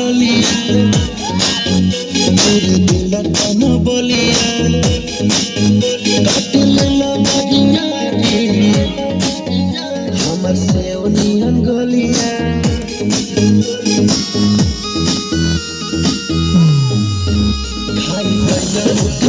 ललिया तेरे दिल तन बोलिया काट लेला बगिया रे हमर से ओनियन गलिया खाई गइया